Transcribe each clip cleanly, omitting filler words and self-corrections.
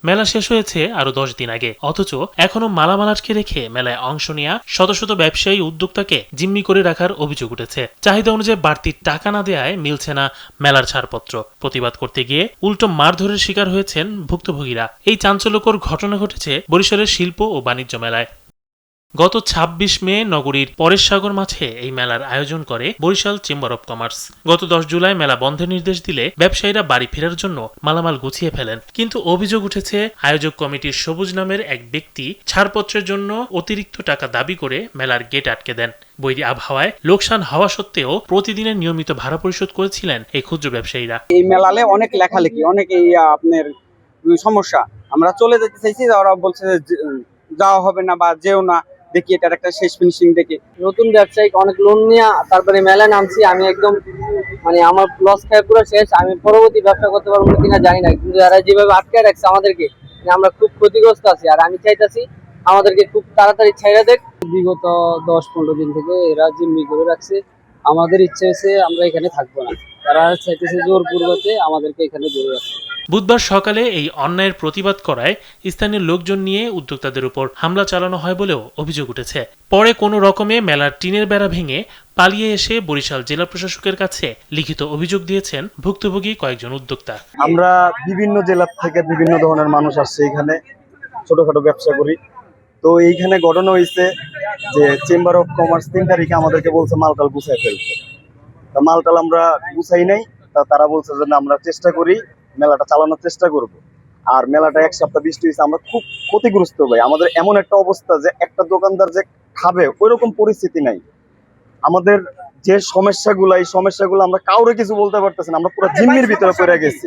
মেলা শেষ হয়েছে আরো 10 দিন আগে, অথচ এখনো মালামাল আটকে রেখে মেলায় অংশ নেয়া শত শত ব্যবসায়ী উদ্যোক্তাকে জিম্মি করে রাখার অভিযোগ উঠেছে। চাহিদা অনুযায়ী বাড়তি টাকা না দেয়ায় মিলছে না মেলার ছাড়পত্র। প্রতিবাদ করতে গিয়ে উল্টো মারধরের শিকার হয়েছেন ভুক্তভোগীরা। এই চাঞ্চল্যকর ঘটনা ঘটেছে বরিশালের শিল্প ও বাণিজ্য মেলায়। গত ২৬ মে নগরীর পরেশসাগর মাঠে এই মেলার আয়োজন করে বরিশাল চেম্বার অব কমার্স। গত 10 জুলাই মেলা বন্ধের নির্দেশ দিলে ব্যবসায়ীরা বাড়ি ফেরার জন্য মালামাল গুছিয়ে ফেলেন। কিন্তু অভিযোগ উঠেছে আয়োজক কমিটির সবুজ নামের এক ব্যক্তি ছাড়পত্রের জন্য অতিরিক্ত টাকা দাবি করে মেলার গেট আটকে দেন। বৈরী আবহাওয়ায় লোকসান হওয়া সত্ত্বেও প্রতিদিনের নিয়মিত ভাড়া পরিশোধ করেছিলেন এই ক্ষুদ্র ব্যবসায়ীরা। এই মেলালে অনেক লেখালেখি, অনেক আপনার সমস্যা। আমরা চলে যেতে চাইছি, ওরা বলছে যাওয়া হবে না বা যেও না, দেখি এটার একটা শেষ ফিনিশিং দেখি। নতুন ব্যবসায়িক অনেক লোন নিয়ে তারপরে মেলায় নামছি। আমি একদম আমার লস খায় পুরো শেষ। আমি পরবর্তী ব্যবসা করতে পারবো কিনা জানি না, কিন্তু এরা যেভাবে আটকে রাখছে আমাদেরকে, আমরা খুব ক্ষতিগ্রস্ত আছি। আর আমি চাইতেছি আমাদেরকে খুব তাড়াতাড়ি ছেড়ে দেখ। বিগত 10-15 দিন থেকে এরা জিম্মি করে রাখছে। আমাদের ইচ্ছে হয়েছে আমরা এখানে থাকবো না, তারা চাইতেছে জোরপূর্বকে আমাদেরকে এখানে ধরে রাখছে। বুধবার সকালে এই অন্যায়ের প্রতিবাদ করায় স্থানীয় লোকজন নিয়ে উদ্যোক্তাদের উপর হামলা চালানো হয় বলেও অভিযোগ উঠেছে। পরে কোনো রকমে মেলার টিনের বেড়া ভেঙে পালিয়ে এসে বরিশাল জেলা প্রশাসকের কাছে লিখিত অভিযোগ দিয়েছেন ভুক্তভোগী কয়েকজন উদ্যোক্তা। আমরা বিভিন্ন জেলা থেকে বিভিন্ন ধরনের মানুষ আসছে এখানে, ছোটখাটো ব্যবসা করি। তো এইখানে ঘটনা হয়েছে যে চেম্বার অফ কমার্স 3 তারিখে আমাদেরকে বলছে মালটাল গুছাই ফেলতে। তা মালটাল আমরা গুছাই নাই। তারা বলছে যে আমরা চেষ্টা করি, মেলাটা চালানোর চেষ্টা করব। আর মেলাটা 1 সপ্তাহ বৃষ্টি হয়েছে, আমরা খুব ক্ষতিগ্রস্ত ভাই। আমাদের এমন একটা অবস্থা যে একটা দোকানদার যে খাবে ওইরকম পরিস্থিতি নাই। আমাদের যে সমস্যাগুলো, এই সমস্যাগুলো আমরা কাউরে কিছু বলতে পারতেছি না, আমরা পুরো জিম্মির ভিতরে পড়ে গেছি।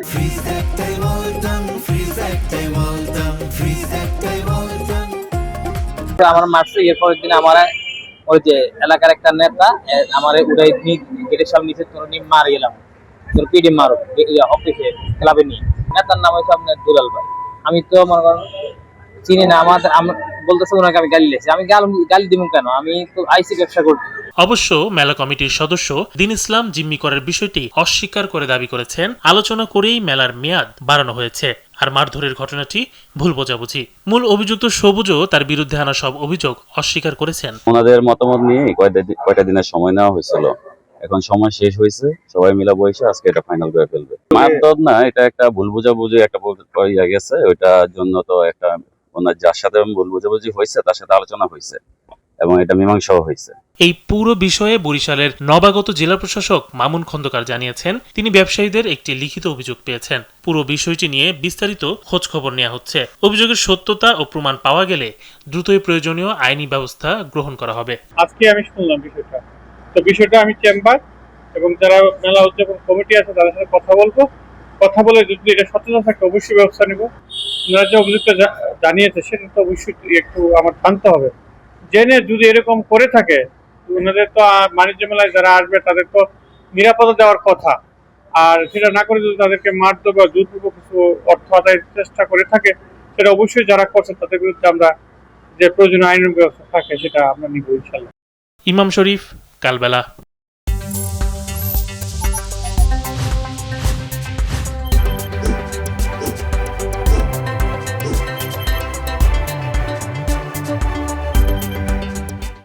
আমার মারছে, এরপরের দিন আমার ওই যে এলাকার একটা নেতা আমার উড়াই গেটের সামনে নিচে মার গেলাম, পিডি মারো অফিসে ক্লাবে নিয়ে। নেতার নাম হচ্ছে আপনার দুলাল ভাই। আমি তো মনে করেন চিনি না, বলতেছে ওনাকে আমি গালি লেছি। আমি গালি দিব কেন? আমি তো আইসি ব্যবসা করছি। অবশ্য মেলা কমিটির সদস্য দিন ইসলাম জিম্মি করার বিষয়টি অস্বীকার করে দাবি করেছেন আলোচনা করেই মেলার মেয়াদ বাড়ানো হয়েছে। আর মারধরের ঘটনাটি ভুল বোঝাবুঝি। মূল অভিযুক্ত সবুজও তার বিরুদ্ধে আনা সব অভিযোগ অস্বীকার করেছেন। ওনাদের মতামত নিয়ে কয়টা দিনের সময় নেওয়া হয়েছিল, এখন সময় শেষ হয়েছে, সবাই মিলে বসে আজকে এটা ফাইনাল করে ফেলবে। মারধর না, এটা একটা ভুল বোঝাবুঝি একটা গেছে। ওইটার জন্য তো একটা ওনার যার সাথে ভুল বোঝাবুঝি হয়েছে তার সাথে আলোচনা হয়েছে এবং এটা মীমাংসাও হয়েছে। এই পুরো বিষয়ে বরিশালের নবাগত জেলা প্রশাসক মামুন খন্দকার জানিয়েছেন, তিনি ব্যবসায়ীদের একটি লিখিত অভিযোগ পেয়েছেন। পুরো বিষয়টি নিয়ে বিস্তারিত খোঁজ খবর নেওয়া হচ্ছে। অভিযোগের সত্যতা ও প্রমাণ পাওয়া গেলে দ্রুতই প্রয়োজনীয় আইনি ব্যবস্থা গ্রহণ করা হবে। আজকে আমি শুনলাম বিষয়টা আমি চেম্বার এবং যারা মেলা উদযাপন কমিটি আছে তাদের সাথে কথা বলে যদি এটা সত্যতা থাকে অবশ্যই ব্যবস্থা নেব। ওনারা যে অভিযোগটা জানিয়েছে সেটা তো অবশ্যই একটু আমার জানতে হবে, জেনে যদি এরকম করে থাকে ওনাদের তো বাণিজ্য মেলায় যারা আসবে তাদের তো নিরাপত্তা দেওয়ার কথা। আর সেটা না করে যদি তাদেরকে মারধর বা জোরপূর্বক কিছু অর্থ আদায়ের চেষ্টা করে থাকে, সেটা অবশ্যই যারা করছে তাদের বিরুদ্ধে আমরা যে প্রয়োজনীয় আইনের ব্যবস্থা থাকে সেটা আমরা নিব ইনশাল্লাহ। ইমাম শরীফ, কালবেলা।